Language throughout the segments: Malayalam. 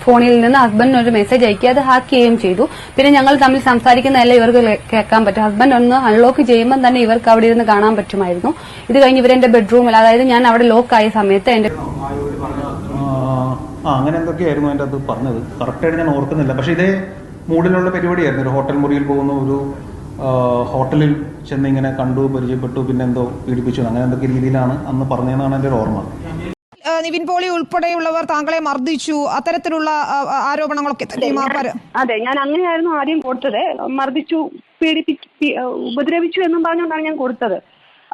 ഫോണിൽ നിന്ന് ഹസ്ബൻഡിന് ഒരു മെസ്സേജ് അയക്കുക, അത് ഹാക്ക് ചെയ്യുകയും ചെയ്തു. പിന്നെ ഞങ്ങൾ തമ്മിൽ സംസാരിക്കുന്നതെല്ലാം ഇവർക്ക് കേൾക്കാൻ പറ്റും. ഹസ്ബൻഡ് ഒന്ന് അൺലോക്ക് ചെയ്യുമ്പോൾ തന്നെ ഇവർക്ക് അവിടെ ഇരുന്ന് കാണാൻ പറ്റുമായിരുന്നു. ഇത് കഴിഞ്ഞ് ഇവരെന്റെ ബെഡ്റൂമിൽ, അതായത് ഞാൻ അവിടെ ലോക്ക് ആയ സമയത്ത് എന്റെ അങ്ങനെ എന്തൊക്കെയായിരുന്നു അതിൻ്റെ അത് പറഞ്ഞത്, കറക്റ്റായിട്ട് ഞാൻ ഓർക്കുന്നില്ല. പക്ഷെ ഇതേ മൂഡിലുള്ള പരിപാടിയായിരുന്നു. ഒരു ഹോട്ടൽ മുറിയിൽ പോകുന്ന ഒരു ഹോട്ടലിൽ ചെന്ന് ഇങ്ങനെ കണ്ടു, പരിചയപ്പെട്ടു, പിന്നെ എന്തോ പീഡിപ്പിച്ചു, അങ്ങനെ എന്തൊക്കെ രീതിയിലാണ് അന്ന് പറഞ്ഞതെന്നാണ് എൻ്റെ ഒരു ഓർമ്മ. നിവിൻ പോളി ഉൾപ്പെടെയുള്ളവർ താങ്കളെ മർദ്ദിച്ചു, അത്തരത്തിലുള്ള ആരോപണങ്ങളൊക്കെ അതെ, ഞാൻ അങ്ങനെയായിരുന്നു ആദ്യം കൊടുത്തത്. മർദ്ദിച്ചു, ഉപദ്രവിച്ചു എന്നും പറഞ്ഞുകൊണ്ടാണ് ഞാൻ കൊടുത്തത്.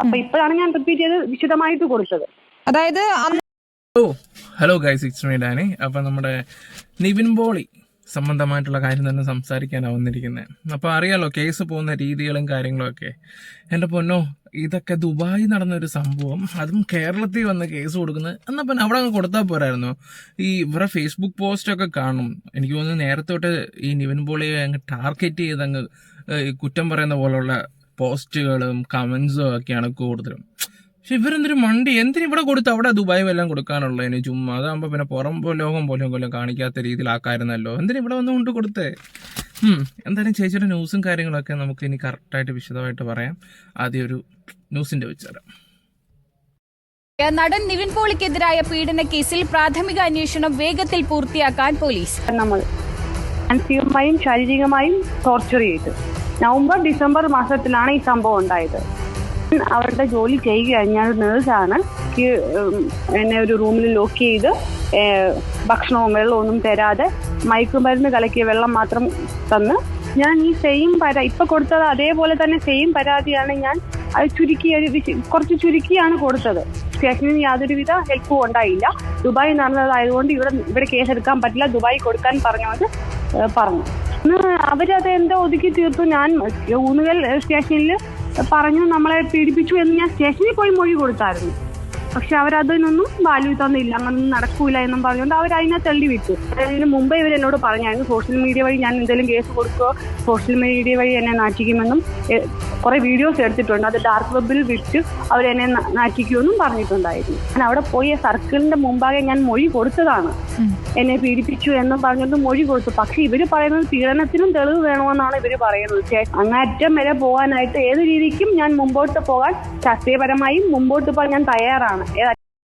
അപ്പൊ ഇപ്പോഴാണ് ഞാൻ റിപ്പീറ്റ് ചെയ്ത് വിശദമായിട്ട് കൊടുത്തത്. അതായത് hello guys, it's me Danny. അപ്പൊ നമ്മുടെ നിവിൻ പോളി സംബന്ധമായിട്ടുള്ള കാര്യം തന്നെ സംസാരിക്കാനാണ് വന്നിരിക്കുന്നത്. അപ്പോൾ അറിയാലോ കേസ് പോകുന്ന രീതികളും കാര്യങ്ങളും ഒക്കെ. എൻ്റെ പൊന്നോ, ഇതൊക്കെ ദുബായി നടന്നൊരു സംഭവം, അതും കേരളത്തിൽ വന്ന് കേസ് കൊടുക്കുന്നത്. എന്നാൽ പിന്നെ അവിടെ അങ്ങ് കൊടുത്താൽ പോരായിരുന്നു. ഈ ഇവരുടെ ഫേസ്ബുക്ക് പോസ്റ്റൊക്കെ കാണും. എനിക്ക് തോന്നുന്നു നേരത്തെ തൊട്ട് ഈ നിവിൻ പോളിയെ അങ്ങ് ടാർഗറ്റ് ചെയ്ത് അങ്ങ് കുറ്റം പറയുന്ന പോലുള്ള പോസ്റ്റുകളും കമൻസും ഒക്കെയാണ് കൂടുതലും. പക്ഷെ ഇവരെന്തൊരു മണ്ടി, എന്തിനും ഇവിടെ കൊടുത്ത് അവിടെ ദുബായ് എല്ലാം കൊടുക്കാനുള്ളതിന് ചുമ്മാ. അതാകുമ്പോൾ പിന്നെ പുറം ലോകം പോലും കാണിക്കാത്ത രീതിയിലാക്കായിരുന്നല്ലോ. എന്തിനും ഇവിടെ വന്ന് കൊണ്ട് കൊടുത്തേ. എന്തായാലും ചേച്ചിയുടെ ന്യൂസും കാര്യങ്ങളൊക്കെ നമുക്ക് ഇനി കറക്റ്റായിട്ട് വിശദമായിട്ട് പറയാം. ആദ്യം ഒരു ന്യൂസിന്റെ വെച്ചുതരാം. നടൻ നിവിൻ പോളിക്കെതിരായ പീഡന കേസിൽ പ്രാഥമിക അന്വേഷണം വേഗത്തിൽ പൂർത്തിയാക്കാൻ പോലീസ്. നമ്മൾ മാനസികമായും ശാരീരികമായും ടോർച്ചർ ചെയ്തു. നവംബർ ഡിസംബർ മാസത്തിലാണ് ഈ സംഭവം ഉണ്ടായത്. അവരുടെ ജോലി ചെയ്യുക കഴിഞ്ഞാൽ നേഴ്സാണ് എന്നെ ഒരു റൂമിൽ ലോക്ക് ചെയ്ത് ഭക്ഷണവും വെള്ളവും ഒന്നും തരാതെ മയക്കുമരുന്ന് കലക്കിയ വെള്ളം മാത്രം തന്ന് ഞാൻ ഈ സെയിം ഇപ്പൊ കൊടുത്തത് അതേപോലെ തന്നെ സെയിം പരാതിയാണ് ഞാൻ അത് കുറച്ച് ചുരുക്കിയാണ് കൊടുത്തത്. സ്റ്റേഷനിൽ യാതൊരുവിധ ഹെൽപ്പും ഉണ്ടായില്ല. ദുബായ് നടന്നതായതുകൊണ്ട് ഇവിടെ കേസെടുക്കാൻ പറ്റില്ല, ദുബായ് കൊടുക്കാൻ പറഞ്ഞു. അവരത് എന്തോ ഒതുക്കി തീർത്തു. ഞാൻ ഊന്നുകൽ സ്റ്റേഷനിൽ പറഞ്ഞു നമ്മളെ പീഡിപ്പിച്ചു എന്ന് ഞാൻ സ്റ്റേഷനിൽ പോയി മൊഴി കൊടുത്തായിരുന്നു. പക്ഷെ അവരതിനൊന്നും വാല്യൂ തന്നില്ല, അങ്ങനൊന്നും നടക്കൂല എന്നും പറഞ്ഞുകൊണ്ട് അവരതിനെ തള്ളി വിട്ടു. അതിന് മുമ്പേ ഇവർ എന്നോട് പറഞ്ഞായിരുന്നു സോഷ്യൽ മീഡിയ വഴി ഞാൻ എന്തെങ്കിലും കേസ് കൊടുക്കുകയോ സോഷ്യൽ മീഡിയ വഴി എന്നെ നാറ്റിക്കുമെന്നും കുറെ വീഡിയോസ് എടുത്തിട്ടുണ്ട്. അത് ഡാർക്ക് വെബിൽ വിറ്റ് അവരെന്നെ നാറ്റിക്കുമെന്നും പറഞ്ഞിട്ടുണ്ടായിരുന്നു. ഞാൻ അവിടെ പോയി സർക്കിളിന്റെ മുമ്പാകെ ഞാൻ മൊഴി കൊടുത്തതാണ്. എന്നെ പീഡിപ്പിച്ചു എന്നും പറഞ്ഞുകൊണ്ട് മൊഴി കൊടുത്തു. പക്ഷെ ഇവര് പറയുന്നത് പീഡനത്തിനും തെളിവ് വേണമെന്നാണ് ഇവര് പറയുന്നത്. അങ്ങേറ്റം വരെ പോകാനായിട്ട് ഏത് രീതിക്കും ഞാൻ മുമ്പോട്ട് പോകാൻ ശാസ്ത്രീയപരമായും മുമ്പോട്ട് പോകാൻ ഞാൻ തയ്യാറാണ്.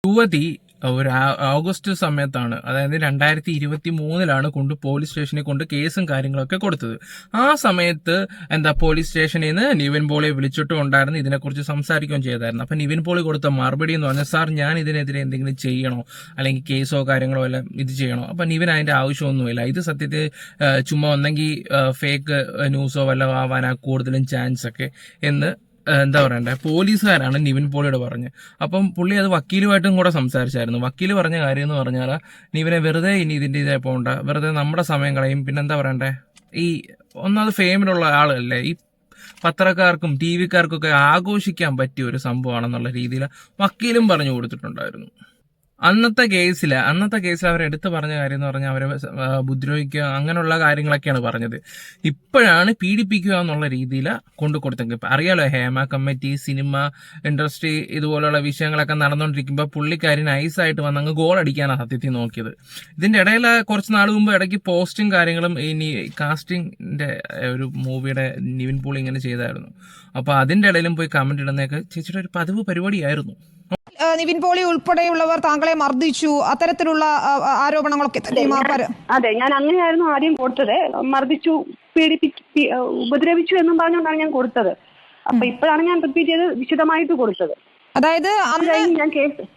യുവതി ഒരു ഓഗസ്റ്റ് സമയത്താണ്, അതായത് 2023 കൊണ്ട് പോലീസ് സ്റ്റേഷനിൽ കൊണ്ട് കേസും കാര്യങ്ങളൊക്കെ കൊടുത്തത്. ആ സമയത്ത് പോലീസ് സ്റ്റേഷനിൽ നിന്ന് നിവിൻ പോളിയെ വിളിച്ചിട്ടും ഉണ്ടായിരുന്നു, ഇതിനെക്കുറിച്ച് സംസാരിക്കുകയും ചെയ്തായിരുന്നു. അപ്പൊ നിവിൻ പോളി കൊടുത്ത മറുപടി എന്ന് പറഞ്ഞാൽ, സാർ ഞാൻ ഇതിനെതിരെ എന്തെങ്കിലും ചെയ്യണോ അല്ലെങ്കിൽ കേസോ കാര്യങ്ങളോ എല്ലാം ഇത് ചെയ്യണോ? അപ്പൊ നിവിൻ അതിന്റെ ആവശ്യമൊന്നുമില്ല, ഇത് സത്യത്തിൽ ചുമ്മാ ഒന്നെങ്കിൽ ഫേക്ക് ന്യൂസോ വല്ല ആവാനാ കൂടുതലും ചാൻസ് ഒക്കെ എന്ന് എന്താ പറയണ്ടേ പോലീസുകാരാണ് നിവിൻ പോളിയോട് പറഞ്ഞത്. അപ്പം പുള്ളി അത് വക്കീലുമായിട്ടും കൂടെ സംസാരിച്ചായിരുന്നു. വക്കീല് പറഞ്ഞ കാര്യം എന്ന് പറഞ്ഞാൽ നിവിനെ വെറുതെ ഇനി ഇതിൻ്റെ ഇതേ പോകണ്ട, വെറുതെ നമ്മുടെ സമയം കളയും. പിന്നെന്താ പറയണ്ടേ, ഈ ഒന്നാമത് ഫെയിമിലുള്ള ആളല്ലേ, ഈ പത്രക്കാർക്കും ടി വിക്കാർക്കൊക്കെ ആഘോഷിക്കാൻ പറ്റിയ ഒരു സംഭവമാണെന്നുള്ള രീതിയിൽ വക്കീലും പറഞ്ഞു കൊടുത്തിട്ടുണ്ടായിരുന്നു. അന്നത്തെ കേസിൽ അവരെടുത്ത് പറഞ്ഞ കാര്യം എന്ന് പറഞ്ഞാൽ അവരെ ഉപദ്രവിക്കുക അങ്ങനെയുള്ള കാര്യങ്ങളൊക്കെയാണ് പറഞ്ഞത്. ഇപ്പോഴാണ് പീഡിപ്പിക്കുക എന്നുള്ള രീതിയിൽ കൊണ്ടു കൊടുത്തെങ്കിൽ അറിയാലോ, ഹേമ കമ്മിറ്റി, സിനിമ ഇൻഡസ്ട്രി ഇതുപോലുള്ള വിഷയങ്ങളൊക്കെ നടന്നുകൊണ്ടിരിക്കുമ്പോൾ പുള്ളിക്കാരി നൈസായിട്ട് വന്ന് അങ്ങ് ഗോൾ അടിക്കാനാണ് സത്യത്തിൽ നോക്കിയത്. ഇതിന്റെ ഇടയിൽ കുറച്ച് നാൾ മുമ്പ് ഇടയ്ക്ക് പോസ്റ്റും കാര്യങ്ങളും ഈ കാസ്റ്റിംഗിന്റെ ഒരു മൂവിയുടെ നിവിൻ പോളി ഇങ്ങനെ ചെയ്തായിരുന്നു. അപ്പൊ അതിന്റെ ഇടയിലും പോയി കമന്റ് ഇടുന്നതൊക്കെ ചേച്ചിയുടെ ഒരു പതിവ് പരിപാടിയായിരുന്നു. നിവിൻ പോളി ഉൾപ്പെടെയുള്ളവർ താങ്കളെ മർദ്ദിച്ചു, അത്തരത്തിലുള്ള ആരോപണങ്ങളൊക്കെ അതെ, ഞാൻ അങ്ങനെയായിരുന്നു ആദ്യം കൊടുത്തത്. മർദ്ദിച്ചു, ഉപദ്രവിച്ചു എന്നും പറഞ്ഞുകൊണ്ടാണ് ഞാൻ കൊടുത്തത്. അപ്പൊ ഇപ്പോഴാണ് ഞാൻ റിപ്പീറ്റ് ചെയ്ത് വിശദമായിട്ട് കൊടുത്തത്. അതായത് ഞാൻ കേസ്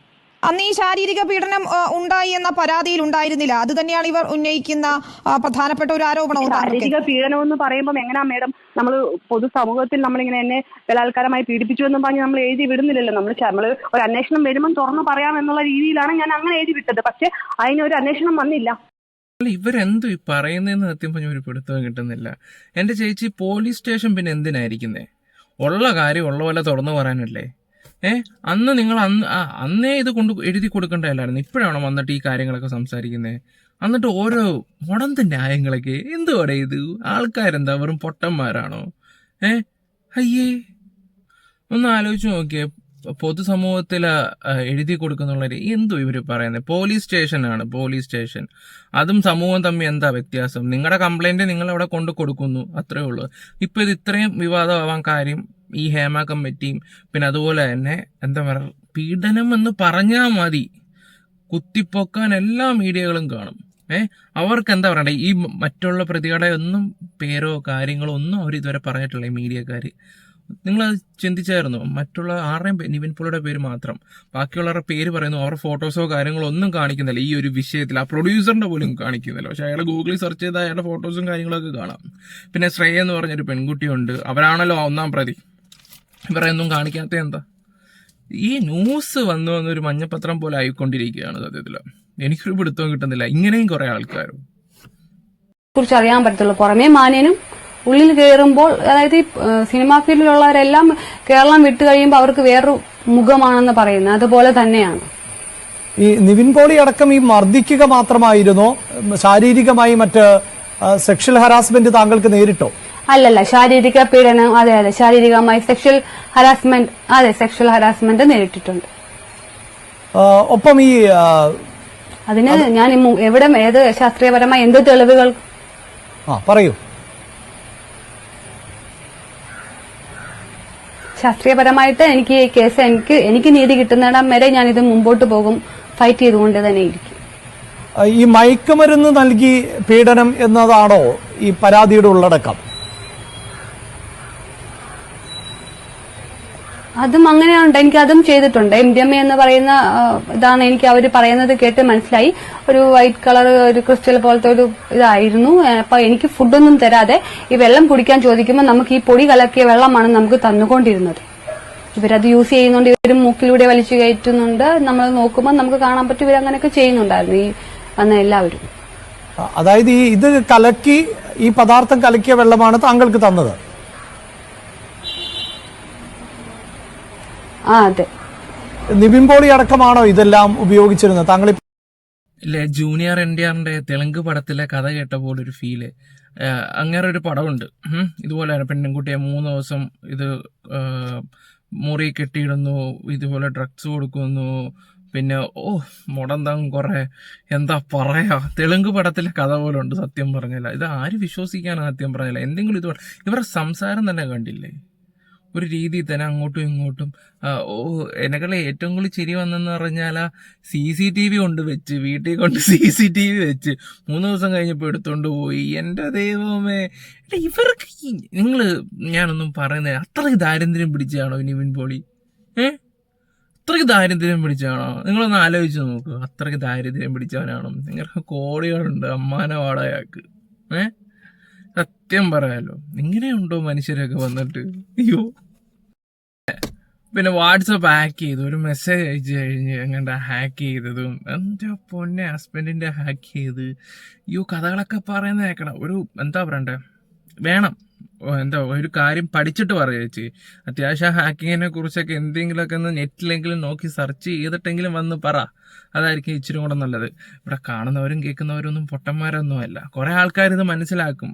അന്ന് ഈ ശാരീരിക പീഡനം ഉണ്ടായി എന്ന പരാതിയിൽ ഉണ്ടായിരുന്നില്ല. അത് തന്നെയാണ് ഇവർ ഉന്നയിക്കുന്ന പ്രധാനപ്പെട്ട ഒരു ആരോപണം. ശാരീരിക പീഡനം എന്ന് പറയുമ്പോൾ എങ്ങനെയാ മേഡം, നമ്മൾ പൊതുസമൂഹത്തിൽ നമ്മളിങ്ങനെ എന്നെ ബലാത്കാരമായി പീഡിപ്പിച്ചു എന്നും പറഞ്ഞ് നമ്മൾ എഴുതി വിടുന്നില്ലല്ലോ. നമ്മൾ ഒരു അന്വേഷണം വരുമ്പോൾ തുറന്നു പറയാമെന്നുള്ള രീതിയിലാണ് ഞാൻ അങ്ങനെ എഴുതി വിട്ടത്. പക്ഷെ അതിനൊരു അന്വേഷണം വന്നില്ല. ഇവരെന്തു ഈ പറയുന്നതെന്ന് സത്യം പറഞ്ഞ ഒരു പിടുത്തവും കിട്ടുന്നില്ല. എന്റെ ചേച്ചി, പോലീസ് സ്റ്റേഷൻ പിന്നെ എന്തിനായിരിക്കുന്നേ? ഉള്ള കാര്യം ഉള്ള പോലെ തുറന്നു പറയാനല്ലേ? അന്ന് നിങ്ങൾ അന്നേ ഇത് കൊണ്ട് എഴുതി കൊടുക്കേണ്ടതല്ലായിരുന്നു. ഇപ്പോഴാണോ വന്നിട്ട് ഈ കാര്യങ്ങളൊക്കെ സംസാരിക്കുന്നത്? എന്നിട്ട് ഓരോ മുടന്ത ന്യായങ്ങളൊക്കെ എന്തുവാടെ ഇത്? ആൾക്കാരെന്താ വെറും പൊട്ടന്മാരാണോ? അയ്യേ, ഒന്ന് ആലോചിച്ച് നോക്കിയേ. പൊതുസമൂഹത്തിൽ എഴുതി കൊടുക്കുന്നുള്ളവര് എന്തോ ഇവര് പറയുന്നത്? പോലീസ് സ്റ്റേഷനാണ്, പോലീസ് സ്റ്റേഷൻ. അതും സമൂഹം തമ്മിൽ എന്താ വ്യത്യാസം? നിങ്ങളുടെ കംപ്ലൈന്റ് നിങ്ങൾ അവിടെ കൊണ്ട് കൊടുക്കുന്നു, അത്രേ ഉള്ളൂ. ഇപ്പൊ ഇത് ഇത്രയും വിവാദമാവാൻ കാര്യം ഈ ഹേമ കമ്മിറ്റിയും പിന്നെ അതുപോലെ തന്നെ എന്താ പറയുക, പീഡനം എന്ന് പറഞ്ഞാൽ മതി, കുത്തിപ്പൊക്കാൻ എല്ലാ മീഡിയകളും കാണും. അവർക്ക് എന്താ പറയണ്ടേ? ഈ മറ്റുള്ള പ്രതികളുടെ ഒന്നും പേരോ കാര്യങ്ങളോ ഒന്നും അവർ ഇതുവരെ പറഞ്ഞിട്ടില്ല ഈ മീഡിയക്കാര്. നിങ്ങളത് ചിന്തിച്ചായിരുന്നു? മറ്റുള്ള ആരുടെയും നിവിൻ പോളിയുടെ പേര് മാത്രം, ബാക്കിയുള്ളവരുടെ പേര് പറയുന്നു, അവരുടെ ഫോട്ടോസോ കാര്യങ്ങളോ ഒന്നും കാണിക്കുന്നില്ല ഈ ഒരു വിഷയത്തിൽ. ആ പ്രൊഡ്യൂസറിന്റെ പോലും കാണിക്കുന്നില്ല. പക്ഷെ അയാൾ ഗൂഗിളിൽ സെർച്ച് ചെയ്താൽ അയാളുടെ ഫോട്ടോസും കാര്യങ്ങളൊക്കെ കാണാം. പിന്നെ ശ്രേയ എന്ന് പറഞ്ഞൊരു പെൺകുട്ടിയുണ്ട്, അവരാണല്ലോ ഒന്നാം പ്രതി. ഇവരൊന്നും കാണിക്കാത്ത എന്താ? ഈ ന്യൂസ് വന്നു വന്നൊരു മഞ്ഞപ്പത്രം പോലെ ആയിക്കൊണ്ടിരിക്കുകയാണ് സത്യത്തിൽ. എനിക്കൊരു പിടുത്തവും കിട്ടുന്നില്ല. ഇങ്ങനെയും കുറെ ആൾക്കാരും കുറിച്ച് അറിയാൻ പറ്റത്തുള്ളൂ. പുറമേ മാന്യനും ഉള്ളിൽ കയറുമ്പോൾ, അതായത് ഈ സിനിമാ ഫീൽഡിലുള്ളവരെല്ലാം കേരളം വിട്ടു കഴിയുമ്പോൾ അവർക്ക് വേറൊരു മുഖമാണെന്ന് പറയുന്നത് അതുപോലെ തന്നെയാണ്. ഈ നിവിൻ പോളി അടക്കം ഈ മർദ്ദിക്കുക മാത്രമായിരുന്നോ? ശാരീരികമായി മറ്റ് സെക്ഷൽ ഹരാസ്മെന്റ് താങ്കൾക്ക് നേരിട്ടോ? അല്ലല്ല, ശാരീരിക പീഡനം, അതെ അതെ, ശാരീരികമായി സെക്ഷൽ ഹരാസ്മെന്റ് നേരിട്ടിട്ടുണ്ട്. ഒപ്പം ഈ അതിന് ഞാൻ എവിടെ ഏത് ശാസ്ത്രീയപരമായി എന്ത് തെളിവുകൾ പറയൂ. ശാസ്ത്രീയപരമായിട്ട് എനിക്ക് ഈ കേസ് എനിക്ക് നീതി കിട്ടുന്നിടം വരെ ഞാൻ ഇത് മുമ്പോട്ട് പോകും, ഫൈറ്റ് ചെയ്തുകൊണ്ട് തന്നെ ഇരിക്കും. ഈ മയക്കുമരുന്ന് നൽകി പീഡനം എന്നതാണോ ഈ പരാതിയുടെ ഉള്ളടക്കം? അതും അങ്ങനെയുണ്ട്, എനിക്ക് അതും ചെയ്തിട്ടുണ്ട്. MDMA എന്ന് പറയുന്ന ഇതാണ് എനിക്ക് അവർ പറയുന്നത് കേട്ട് മനസ്സിലായി. ഒരു വൈറ്റ് കളർ ഒരു ക്രിസ്റ്റൽ പോലത്തെ ഒരു ഇതായിരുന്നു. അപ്പൊ എനിക്ക് ഫുഡൊന്നും തരാതെ ഈ വെള്ളം കുടിക്കാൻ ചോദിക്കുമ്പോൾ നമുക്ക് ഈ പൊടി കലക്കിയ വെള്ളമാണ് നമുക്ക് തന്നുകൊണ്ടിരുന്നത്. ഇവരത് യൂസ് ചെയ്യുന്നുണ്ട്, ഇവർ മൂക്കിലൂടെ വലിച്ചു കയറ്റുന്നുണ്ട്. നമ്മൾ നോക്കുമ്പോൾ നമുക്ക് കാണാൻ പറ്റും ഇവരങ്ങനെയൊക്കെ ചെയ്യുന്നുണ്ടായിരുന്നു ഈ വന്ന എല്ലാവരും. അതായത് ഇത് കലക്കി, ഈ പദാർത്ഥം കലക്കിയ വെള്ളമാണ് താങ്കൾക്ക് തന്നത്? അതെ. നിവിൻ പോളി അടക്കമാണോ ഇതെല്ലാം ഉപയോഗിച്ചിരുന്നത്? താങ്കൾ ഇല്ലേ, ജൂനിയർ NTRന്റെ തെലുങ്ക് പടത്തിലെ കഥ കേട്ട പോലെ ഒരു ഫീല്. അങ്ങനെ ഒരു പടമുണ്ട് ഇതുപോലെ, പെൺകുട്ടിയെ 3 ദിവസം ഇത് മുറി കെട്ടിയിടുന്നു, ഇതുപോലെ ഡ്രഗ്സ് കൊടുക്കുന്നു, പിന്നെ മുടന്തം കുറെ എന്താ പറയാ, തെലുങ്ക് പടത്തിലെ കഥ പോലെ ഉണ്ട്. സത്യം പറഞ്ഞില്ല, ഇത് ആര് വിശ്വസിക്കാനാണ്? സത്യം പറഞ്ഞില്ല. എന്തെങ്കിലും ഇത് ഇവരുടെ സംസാരം തന്നെ കണ്ടില്ലേ, ഒരു രീതിയിൽ തന്നെ അങ്ങോട്ടും ഇങ്ങോട്ടും. എനക്കുള്ള ഏറ്റവും കൂടുതൽ ചിരി വന്നെന്ന് പറഞ്ഞാൽ CCTV കൊണ്ട് വെച്ച്, വീട്ടിൽ കൊണ്ട് CCTV വെച്ച് 3 ദിവസം കഴിഞ്ഞപ്പോൾ എടുത്തോണ്ട് പോയി. എന്റെ ദൈവമേ, ഇവർക്ക് ഞാനൊന്നും പറയുന്നത്, അത്രയ്ക്ക് ദാരിദ്ര്യം പിടിച്ചാണോ നിവിൻ പോളി? അത്രയ്ക്ക് ദാരിദ്ര്യം പിടിച്ചാണോ? നിങ്ങളൊന്ന് ആലോചിച്ച് നോക്ക്. അത്രയ്ക്ക് ദാരിദ്ര്യം പിടിച്ചവനാണോ? നിങ്ങൾക്ക് കോടികളുണ്ട് അമ്മാന വാടകയാക്ക്. സത്യം പറയാലോ, ഇങ്ങനെയുണ്ടോ മനുഷ്യരൊക്കെ വന്നിട്ട്? അയ്യോ. പിന്നെ വാട്സപ്പ് ഹാക്ക് ചെയ്തു, ഒരു മെസ്സേജ് അയച്ചു കഴിഞ്ഞ് എങ്ങനെ ഹാക്ക് ചെയ്തതും, എൻ്റെ പൊന്നെ ഹസ്ബൻഡിന്റെ ഹാക്ക് ചെയ്ത്. അയ്യോ, കഥകളൊക്കെ പറയുന്ന കേൾക്കണം. ഒരു എന്താ പറയണ്ടേ, വേണം എന്താ ഒരു കാര്യം പഠിച്ചിട്ട് പറയുക ചേച്ചി. അത്യാവശ്യം ഹാക്കിങ്ങിനെ കുറിച്ചൊക്കെ എന്തെങ്കിലുമൊക്കെ ഒന്ന് നെറ്റിലെങ്കിലും നോക്കി സെർച്ച് ചെയ്തിട്ടെങ്കിലും വന്ന് പറ. അതായിരിക്കും ഇച്ചിരി കൂടെ നല്ലത്. ഇവിടെ കാണുന്നവരും കേൾക്കുന്നവരും ഒന്നും പൊട്ടന്മാരൊന്നും അല്ല. കുറെ ആൾക്കാർ ഇത് മനസ്സിലാക്കും.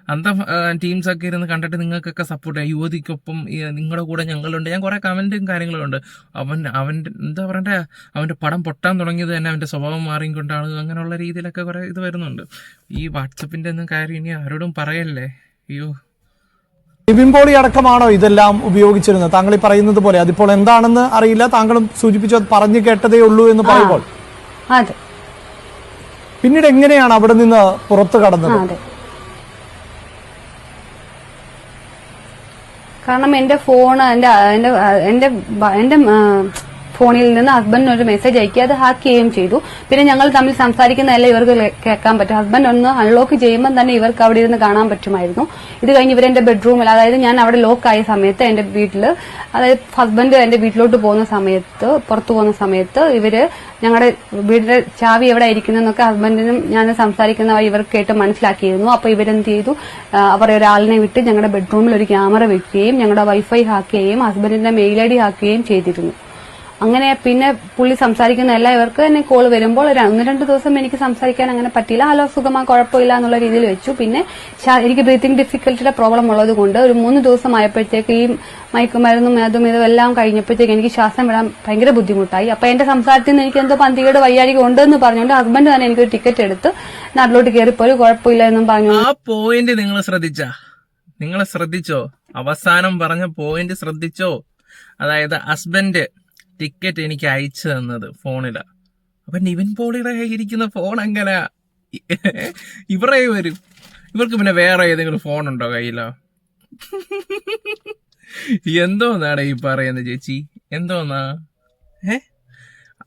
അന്തം ടീംസൊക്കെ ഇരുന്ന് കണ്ടിട്ട് നിങ്ങൾക്കൊക്കെ സപ്പോർട്ട് ചെയ്യാം. യുവതിക്കൊപ്പം നിങ്ങളുടെ കൂടെ ഞങ്ങളുണ്ട്. ഞാൻ കുറെ കമന്റും കാര്യങ്ങളും ഉണ്ട്. അവൻ്റെ എന്താ പറയണ്ടേ, അവന്റെ പടം പൊട്ടാൻ തുടങ്ങിയത് തന്നെ അവന്റെ സ്വഭാവം മാറിക്കൊണ്ടാണ്. അങ്ങനെയുള്ള രീതിയിലൊക്കെ കുറെ ഇത് വരുന്നുണ്ട്. ഈ വാട്സപ്പിന്റെ ഒന്നും കാര്യം ഇനി ആരോടും പറയല്ലേ. അയ്യോ. നിവിൻ പോളി അടക്കമാണോ ഇതെല്ലാം ഉപയോഗിച്ചിരുന്നത്? താങ്കൾ ഈ പറയുന്നത് പോലെ അതിപ്പോൾ എന്താണെന്ന് അറിയില്ല, താങ്കളും സൂചിപ്പിച്ചു അത് പറഞ്ഞു കേട്ടതേ ഉള്ളൂ എന്ന് പറയുമ്പോൾ പിന്നീട് എങ്ങനെയാണ് അവിടെ നിന്ന് പുറത്തു കടന്നത്? കാരണം എന്റെ ഫോണ് എന്റെ ഫോണിൽ നിന്ന് ഹസ്ബൻഡിന് ഒരു മെസ്സേജ് അയക്കി, അത് ഹാക്ക് ചെയ്യുകയും ചെയ്തു. പിന്നെ ഞങ്ങൾ തമ്മിൽ സംസാരിക്കുന്നതല്ല ഇവർക്ക് കേൾക്കാൻ പറ്റും. ഹസ്ബൻഡ് ഒന്ന് അൺലോക്ക് ചെയ്യുമ്പോൾ തന്നെ ഇവർക്ക് അവിടെ ഇരുന്ന് കാണാൻ പറ്റുമായിരുന്നു. ഇത് കഴിഞ്ഞ് ഇവരെന്റെ ബെഡ്റൂമിൽ, അതായത് ഞാൻ അവിടെ ലോക്ക് ആയ സമയത്ത് എന്റെ വീട്ടില്, അതായത് ഹസ്ബൻഡ് എന്റെ വീട്ടിലോട്ട് പോകുന്ന സമയത്ത്, പുറത്തു പോകുന്ന സമയത്ത് ഇവര് ഞങ്ങളുടെ വീടിന്റെ ചാവി എവിടെ ഇരിക്കുന്നതെന്നൊക്കെ ഹസ്ബൻഡിനും ഞാൻ സംസാരിക്കുന്നവർ ഇവർക്ക് കേട്ട് മനസ്സിലാക്കിയിരുന്നു. അപ്പൊ ഇവരെന്ത് ചെയ്തു, അവർ ഒരാളിനെ വിട്ട് ഞങ്ങളുടെ ബെഡ്റൂമിൽ ഒരു ക്യാമറ വെക്കുകയും ഞങ്ങളുടെ വൈഫൈ ഹാക്ക് ചെയ്യുകയും ഹസ്ബൻഡിന്റെ മെയിൽ ID ഹാക്ക് ചെയ്യുകയും ചെയ്തിരുന്നു. അങ്ങനെ പിന്നെ പുള്ളി സംസാരിക്കുന്ന എല്ലാ ഇവർക്ക് തന്നെ കോൾ വരുമ്പോൾ 1-2 ദിവസം എനിക്ക് സംസാരിക്കാൻ അങ്ങനെ പറ്റിയില്ല. ഹലോ സുഖമാ കുഴപ്പമില്ല എന്നുള്ള രീതിയിൽ വെച്ചു. പിന്നെ എനിക്ക് ബ്രീത്തിങ് ഡിഫിക്കൽറ്റിയുടെ പ്രോബ്ലം ഉള്ളത് കൊണ്ട് ഒരു 3 ദിവസം ആയപ്പോഴത്തേക്ക് ഈ മയക്കുമരുന്നും അതും ഇതും എല്ലാം കഴിഞ്ഞപ്പോഴത്തേക്ക് എനിക്ക് ശ്വാസം വിടാൻ ഭയങ്കര ബുദ്ധിമുട്ടായി. അപ്പൊ എന്റെ സംസാരത്തിൽ നിന്ന് എനിക്ക് എന്തോ പന്തികേട് വയ്യാഴിക ഉണ്ടെന്ന് പറഞ്ഞുകൊണ്ട് ഹസ്ബൻഡ് തന്നെ എനിക്കൊരു ടിക്കറ്റ് എടുത്ത് നാട്ടിലോട്ട് കയറിപ്പോയി കുഴപ്പമില്ല എന്നും പറഞ്ഞു. ആ പോയിന്റ് നിങ്ങൾ ശ്രദ്ധിച്ചോ? അവസാനം പറഞ്ഞ പോയിന്റ് ശ്രദ്ധിച്ചോ? അതായത് ഹസ്ബൻഡ് ടിക്കറ്റ് എനിക്ക് അയച്ചു തന്നത് ഫോണിലാ. അപ്പൊ നിവിൻ പോളിയുടെ കയ്യിരിക്കുന്ന ഫോൺ എങ്ങനെ ഇവരെ വരും? ഇവർക്ക് പിന്നെ വേറെ ഏതെങ്കിലും ഫോൺ ഉണ്ടോ കയ്യിലോ? എന്തോന്നാണ് ഈ പറയുന്നത് ചേച്ചി? എന്തോന്നാ?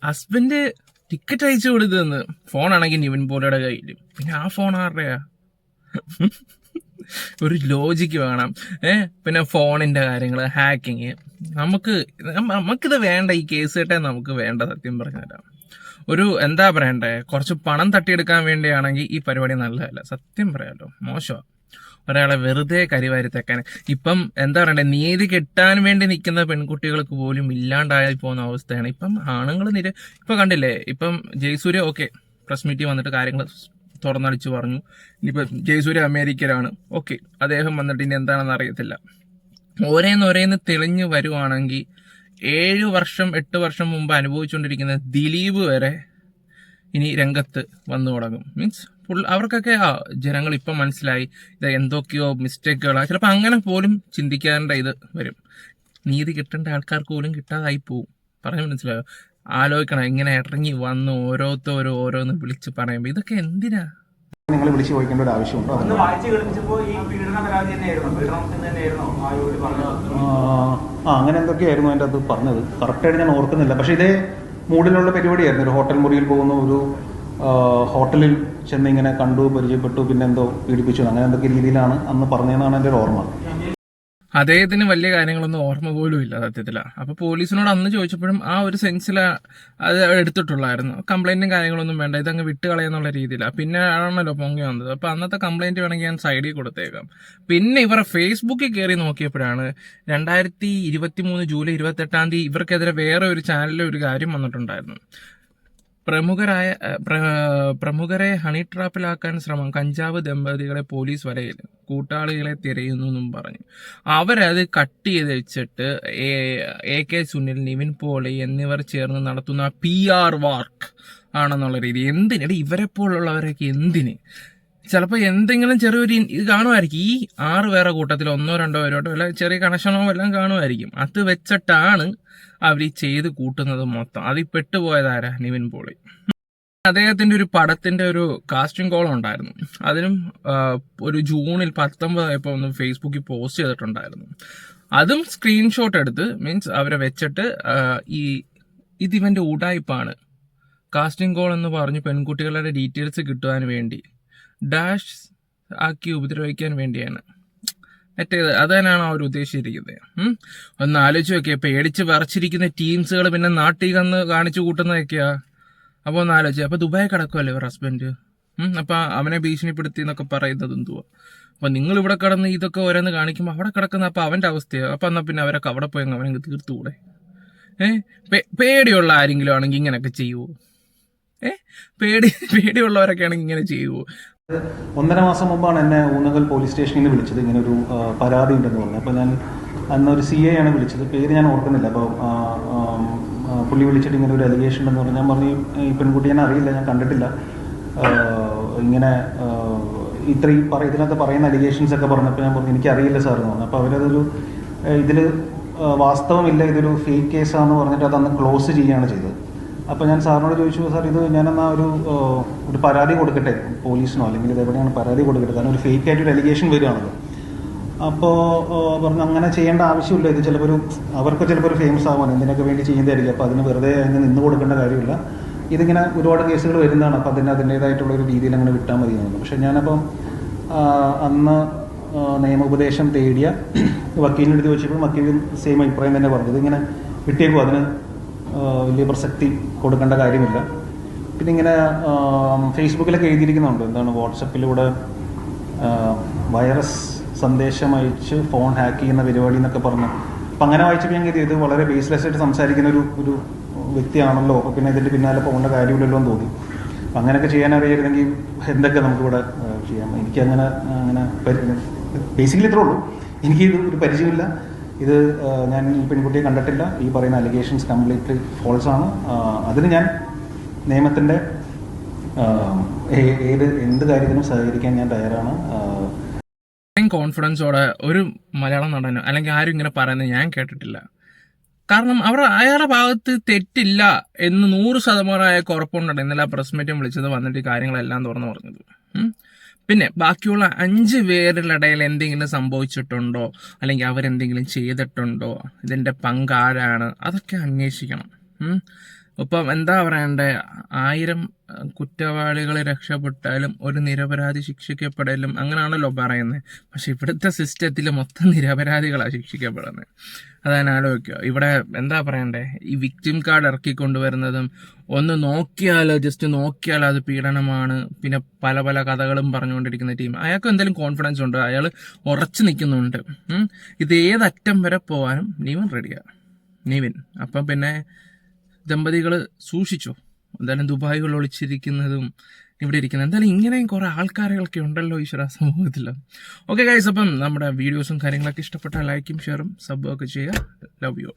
ഹസ്ബൻഡ് ടിക്കറ്റ് അയച്ചു കൊടുത്തെന്ന്. ഫോണാണെങ്കിൽ നിവിൻ പോളിയുടെ കയ്യിൽ. പിന്നെ ആ ഫോൺ ആരുടെയാ? ഒരു ലോജിക്ക് വേണം. പിന്നെ ഫോണിന്റെ കാര്യങ്ങൾ, ഹാക്കിങ്, നമുക്കിത് വേണ്ട. ഈ കേസ് കേട്ടാൽ നമുക്ക് വേണ്ട. സത്യം പറഞ്ഞാൽ ഒരു എന്താ പറയണ്ടേ, കുറച്ച് പണം തട്ടിയെടുക്കാൻ വേണ്ടിയാണെങ്കിൽ ഈ പരിപാടി നല്ലതല്ല. സത്യം പറയാലോ, മോശമാണ്. ഒരാളെ വെറുതെ കരിവാരി തെക്കാൻ ഇപ്പം എന്താ പറയണ്ടേ, നീതി കിട്ടാൻ വേണ്ടി നിൽക്കുന്ന പെൺകുട്ടികൾക്ക് പോലും ഇല്ലാണ്ടായി പോകുന്ന അവസ്ഥയാണ് ഇപ്പം. ആണുങ്ങൾ ഇപ്പൊ കണ്ടില്ലേ, ഇപ്പം ജയസൂര്യ ഓക്കെ പ്രസ് മീറ്റിൽ വന്നിട്ട് കാര്യങ്ങൾ തുറന്നടിച്ചു പറഞ്ഞു. ഇനിയിപ്പോൾ ജയസൂര്യ അമേരിക്കയിലാണ്, ഓക്കെ, അദ്ദേഹം വന്നിട്ട് ഇനി എന്താണെന്ന് അറിയത്തില്ല. ഓരോന്ന് തെളിഞ്ഞു വരുവാണെങ്കിൽ 7 വർഷം 8 വർഷം മുമ്പ് അനുഭവിച്ചുകൊണ്ടിരിക്കുന്ന ദിലീപ് വരെ ഇനി രംഗത്ത് വന്നു തുടങ്ങും. മീൻസ് അവർക്കൊക്കെ ജനങ്ങൾ ഇപ്പം മനസ്സിലായി ഇത് എന്തൊക്കെയോ മിസ്റ്റേക്കുകളാണ്. ചിലപ്പോൾ അങ്ങനെ പോലും ചിന്തിക്കാണ്ട ഇത് വരും. നീതി കിട്ടേണ്ട ആൾക്കാർക്ക് പോലും കിട്ടാതായി പോവും. പറഞ്ഞു മനസ്സിലായോ? ആലോചിക്കണം, ഇങ്ങനെ ഇറങ്ങി വന്ന് ഓരോന്ന് വിളിച്ച് പറയുമ്പോൾ ഇതൊക്കെ എന്തിനാ? നിങ്ങൾ വിളിച്ച് ചോദിക്കേണ്ട ഒരു ആവശ്യമുണ്ടോ? അങ്ങനെ എന്തൊക്കെയായിരുന്നു അതിൻ്റെ അത് പറഞ്ഞത്, കറക്റ്റായിട്ട് ഞാൻ ഓർക്കുന്നില്ല. പക്ഷെ ഇതേ മൂഡിലുള്ള പരിപാടിയായിരുന്നു. ഒരു ഹോട്ടൽ മുറിയിൽ പോകുന്ന ഒരു ഹോട്ടലിൽ ചെന്ന് ഇങ്ങനെ കണ്ടു, പരിചയപ്പെട്ടു, പിന്നെ എന്തോ പീഡിപ്പിച്ചു, അങ്ങനെ എന്തൊക്കെ രീതിയിലാണ് അന്ന് പറഞ്ഞതെന്നാണ് എൻ്റെ ഒരു ഓർമ്മ. അദ്ദേഹത്തിന് വലിയ കാര്യങ്ങളൊന്നും ഓർമ്മ പോലും ഇല്ല സത്യത്തില. അപ്പൊ പോലീസിനോട് അന്ന് ചോദിച്ചപ്പോഴും ആ ഒരു സെൻസിൽ അത് എടുത്തിട്ടുള്ളായിരുന്നു. കംപ്ലൈന്റും കാര്യങ്ങളൊന്നും വേണ്ട, ഇതങ്ങ് വിട്ടുകളയെന്നുള്ള രീതിയിലാണ്. പിന്നെ ആണല്ലോ പൊങ്ങി വന്നത്. അപ്പൊ അന്നത്തെ കംപ്ലൈന്റ് വേണമെങ്കിൽ ഞാൻ സൈഡിൽ കൊടുത്തേക്കാം. പിന്നെ ഇവരെ ഫേസ്ബുക്കിൽ കയറി നോക്കിയപ്പോഴാണ് 2023 ജൂലൈ 28 ഇവർക്കെതിരെ വേറെ ഒരു ചാനലിൽ ഒരു കാര്യം വന്നിട്ടുണ്ടായിരുന്നു. പ്രമുഖരെ ഹണി ട്രാപ്പിലാക്കാൻ ശ്രമം, കഞ്ചാവ് ദമ്പതികളെ പോലീസ് വലയിൽ, കൂട്ടാളികളെ തിരയുന്നു എന്നും പറഞ്ഞു. അവരത് കട്ട് ചെയ്ത് വെച്ചിട്ട് AK സുനിൽ, നിവിൻ പോളി എന്നിവർ ചേർന്ന് നടത്തുന്ന PR വർക്ക് ആണെന്നുള്ള രീതി. എന്തിന് ഇവരെ പോലുള്ളവരൊക്കെ എന്തിന്? ചിലപ്പോൾ എന്തെങ്കിലും ചെറിയൊരു ഇത് കാണുമായിരിക്കും. ഈ 6 പേരെ കൂട്ടത്തിൽ 1-2 പേരോട്ടോ വല്ല ചെറിയ കണക്ഷനോ എല്ലാം കാണുമായിരിക്കും. അത് വെച്ചിട്ടാണ് അവർ ഈ ചെയ്ത് കൂട്ടുന്നത് മൊത്തം. അതിൽ പെട്ടുപോയതാരാ? നിവിൻ പോളി. അദ്ദേഹത്തിന്റെ ഒരു പടത്തിന്റെ ഒരു കാസ്റ്റിംഗ് കോൾ ഉണ്ടായിരുന്നു. അതിനും ഒരു ജൂണിൽ 19 ആയപ്പോൾ ഒന്ന് ഫേസ്ബുക്കിൽ പോസ്റ്റ് ചെയ്തിട്ടുണ്ടായിരുന്നു. അതും സ്ക്രീൻഷോട്ട് എടുത്ത്, മീൻസ് അവരെ വെച്ചിട്ട് ഇതിവന്റെ ഉടായ്പാണ്, കാസ്റ്റിംഗ് കോൾ എന്ന് പറഞ്ഞു പെൺകുട്ടികളുടെ ഡീറ്റെയിൽസ് കിട്ടുവാൻ വേണ്ടി ഡാഷ് ആക്കി ഉപദ്രവിക്കാൻ വേണ്ടിയാണ് മറ്റേത്. അത് തന്നെയാണ് അവർ ഉദ്ദേശിച്ചിരിക്കുന്നത്. ഒന്ന് ആലോചിച്ച് നോക്കിയാൽ പേടിച്ച് വിറച്ചിരിക്കുന്ന ടീംസുകൾ പിന്നെ നാട്ടിൽ വന്ന് കാണിച്ചു കൂട്ടുന്നതൊക്കെയാ. അപ്പോൾ ഒന്ന് ആലോചിച്ച്, അപ്പൊ ദുബായ് കിടക്കുമല്ലോ ഇവർ ഹസ്ബൻഡ്. അപ്പൊ അവനെ ഭീഷണിപ്പെടുത്തി എന്നൊക്കെ പറയുന്നത് എന്തുവാ? അപ്പൊ നിങ്ങൾ ഇവിടെ കിടന്ന് ഇതൊക്കെ ഓരോന്ന് കാണിക്കുമ്പോൾ അവിടെ കിടക്കുന്ന അപ്പൊ അവന്റെ അവസ്ഥയോ? അപ്പൊ എന്നാ പിന്നെ അവരൊക്കെ അവിടെ പോയി അവനെ തീർത്തുകൂടെ? പേടിയുള്ള ആരെങ്കിലും ആണെങ്കിൽ ഇങ്ങനെയൊക്കെ ചെയ്യുവോ? പേടിയുള്ളവരൊക്കെ ആണെങ്കിൽ ഇങ്ങനെ ചെയ്യുവോ? 1.5 മാസം മുമ്പാണ് എന്നെ ഊന്നകൽ പോലീസ് സ്റ്റേഷനിൽ നിന്ന് വിളിച്ചത്. ഇങ്ങനെ ഒരു പരാതി ഉണ്ടെന്ന് പറഞ്ഞു. അപ്പോൾ ഞാൻ അന്നൊരു CA ആണ് വിളിച്ചത്, പേര് ഞാൻ ഓർക്കുന്നില്ല. അപ്പോൾ പുള്ളി വിളിച്ചിട്ട് ഇങ്ങനെ ഒരു അലിഗേഷൻ ഉണ്ടെന്ന് പറഞ്ഞു. ഞാൻ പറഞ്ഞു ഈ പെൺകുട്ടി ഞാൻ അറിയില്ല, ഞാൻ കണ്ടിട്ടില്ല, ഇങ്ങനെ ഇതിനകത്ത് പറയുന്ന അലിഗേഷൻസ് ഒക്കെ പറഞ്ഞപ്പോൾ ഞാൻ പറഞ്ഞു എനിക്കറിയില്ല സാർ എന്ന് പറഞ്ഞു. അപ്പോൾ അവരതൊരു ഇതിൽ വാസ്തവമില്ല, ഇതൊരു ഫേക്ക് കേസാണെന്ന് പറഞ്ഞിട്ട് അതന്ന് ക്ലോസ് ചെയ്യുകയാണ് ചെയ്തത്. അപ്പോൾ ഞാൻ സാറിനോട് ചോദിച്ചു, സാർ ഇത് ഞാനെന്നാ ഒരു പരാതി കൊടുക്കട്ടെ പോലീസിനോ, അല്ലെങ്കിൽ ഇത് എവിടെയാണ് പരാതി കൊടുക്കട്ടെ, കാരണം ഒരു ഫേക്ക് ആയിട്ടൊരു അലിഗേഷൻ വരികയാണല്ലോ. അപ്പോൾ പറഞ്ഞു അങ്ങനെ ചെയ്യേണ്ട ആവശ്യമില്ല, ഇത് ചിലപ്പോൾ അവർക്ക് ചിലപ്പോൾ ഒരു ഫേമസ് ആവാൻ എന്തിനൊക്കെ വേണ്ടി ചെയ്യുന്നതായിരിക്കും. അപ്പോൾ അതിന് വെറുതെ അതിന് നിന്ന് കൊടുക്കേണ്ട കാര്യമില്ല, ഇതിങ്ങനെ ഒരുപാട് കേസുകൾ വരുന്നതാണ്, അപ്പോൾ അതിൻ്റേതായിട്ടുള്ള ഒരു രീതിയിൽ അങ്ങനെ വിട്ടാൽ മതി എന്നുള്ളത്. പക്ഷേ ഞാനപ്പം അന്ന് നിയമോപദേശം തേടിയ വക്കീലിൻ്റെ അടുത്ത് ചോദിച്ചപ്പോൾ വക്കീൽ സെയിം അഭിപ്രായം തന്നെ പറഞ്ഞത്, ഇങ്ങനെ വിട്ടേക്കും, അതിന് വലിയ പ്രസക്തി കൊടുക്കേണ്ട കാര്യമില്ല. പിന്നെ ഇങ്ങനെ ഫേസ്ബുക്കിലൊക്കെ എഴുതിയിരിക്കുന്നുണ്ട്, എന്താണ് വാട്സപ്പിലൂടെ വൈറസ് സന്ദേശം അയച്ച് ഫോൺ ഹാക്ക് ചെയ്യുന്ന പരിപാടി എന്നൊക്കെ പറഞ്ഞു. അപ്പം അങ്ങനെ വായിച്ചപ്പോൾ ഞാൻ ഇത് വളരെ ബേസ്ലെസ് ആയിട്ട് സംസാരിക്കുന്ന ഒരു വ്യക്തിയാണല്ലോ, അപ്പോൾ പിന്നെ ഇതിൻ്റെ പിന്നാലെ പോകേണ്ട കാര്യമില്ലല്ലോ എന്ന് തോന്നി. അപ്പം അങ്ങനെയൊക്കെ ചെയ്യാൻ അറിയായിരുന്നെങ്കിൽ എന്തൊക്കെ നമുക്കിവിടെ ചെയ്യാം. എനിക്കങ്ങനെ അങ്ങനെ ബേസിക്കലി ഇത്രേ ഉള്ളൂ. എനിക്കിത് ഒരു പരിചയമില്ല. ഇത് ഞാൻ ഈ പെൺകുട്ടിയെ കണ്ടിട്ടില്ല. ഈ പറയുന്ന അലിഗേഷൻസ് കംപ്ലീറ്റ്ലി ഫോൾസ് ആണ്. അതിന് ഞാൻ നിയമത്തിൻ്റെ എന്ത് കാര്യത്തിനും സഹകരിക്കാൻ ഞാൻ തയ്യാറാണ്. കോൺഫിഡൻസോടെ ഒരു മലയാളം നടനോ അല്ലെങ്കിൽ ആരും ഇങ്ങനെ പറയുന്നത് ഞാൻ കേട്ടിട്ടില്ല. കാരണം അയാളുടെ ഭാഗത്ത് തെറ്റില്ല എന്ന് 100% അയാൾക്ക് ഉറപ്പുണ്ടാണ്. ഇന്നലെ ആ പ്രസ് മീറ്റും വിളിച്ചത് വന്നിട്ട് ഈ കാര്യങ്ങളെല്ലാം തുറന്നു പറഞ്ഞത്. പിന്നെ ബാക്കിയുള്ള 5 പേരിലിടയിൽ എന്തെങ്കിലും സംഭവിച്ചിട്ടുണ്ടോ അല്ലെങ്കിൽ അവരെന്തെങ്കിലും ചെയ്തിട്ടുണ്ടോ, ഇതിന്റെ പങ്ക് ആരാണ്, അതൊക്കെ അന്വേഷിക്കണം. ഇപ്പം എന്താ പറയണ്ടേ, 1000 കുറ്റവാളികൾ രക്ഷപ്പെട്ടാലും ഒരു നിരപരാധി ശിക്ഷിക്കപ്പെടലും അങ്ങനെയാണല്ലോ പറയുന്നത്. പക്ഷെ ഇവിടുത്തെ സിസ്റ്റത്തിൽ മൊത്തം നിരപരാധികളാണ് ശിക്ഷിക്കപ്പെടുന്നത്. അതാണ് ആലോചിക്കുക. ഇവിടെ എന്താ പറയണ്ടേ, ഈ വിക്ടിം കാർഡ് ഇറക്കിക്കൊണ്ടുവരുന്നതും ഒന്ന് ജസ്റ്റ് നോക്കിയാൽ അത് പീഡനമാണ്, പിന്നെ പല പല കഥകളും പറഞ്ഞുകൊണ്ടിരിക്കുന്ന ടീം. അയാൾക്ക് എന്തെങ്കിലും കോൺഫിഡൻസ് ഉണ്ട്, അയാൾ ഉറച്ചു നിൽക്കുന്നുണ്ട്. ഇത് ഏതറ്റം വരെ പോകാനും നീവൻ റെഡിയാണ്. നീവിൻ അപ്പം പിന്നെ ദമ്പതികൾ സൂക്ഷിച്ചോ. എന്തായാലും ദുബായികൾ ഒളിച്ചിരിക്കുന്നതും ഇവിടെ ഇരിക്കുന്നത്, എന്തായാലും ഇങ്ങനെയും കുറെ ആൾക്കാരുകളൊക്കെ ഉണ്ടല്ലോ ഈശ്വര സമൂഹത്തിൽ. ഓക്കെ ഗൈസ്, അപ്പം നമ്മുടെ വീഡിയോസും കാര്യങ്ങളൊക്കെ ഇഷ്ടപ്പെട്ടാൽ ലൈക്കും ഷെയറും സബും ഒക്കെ ചെയ്യുക. Love you.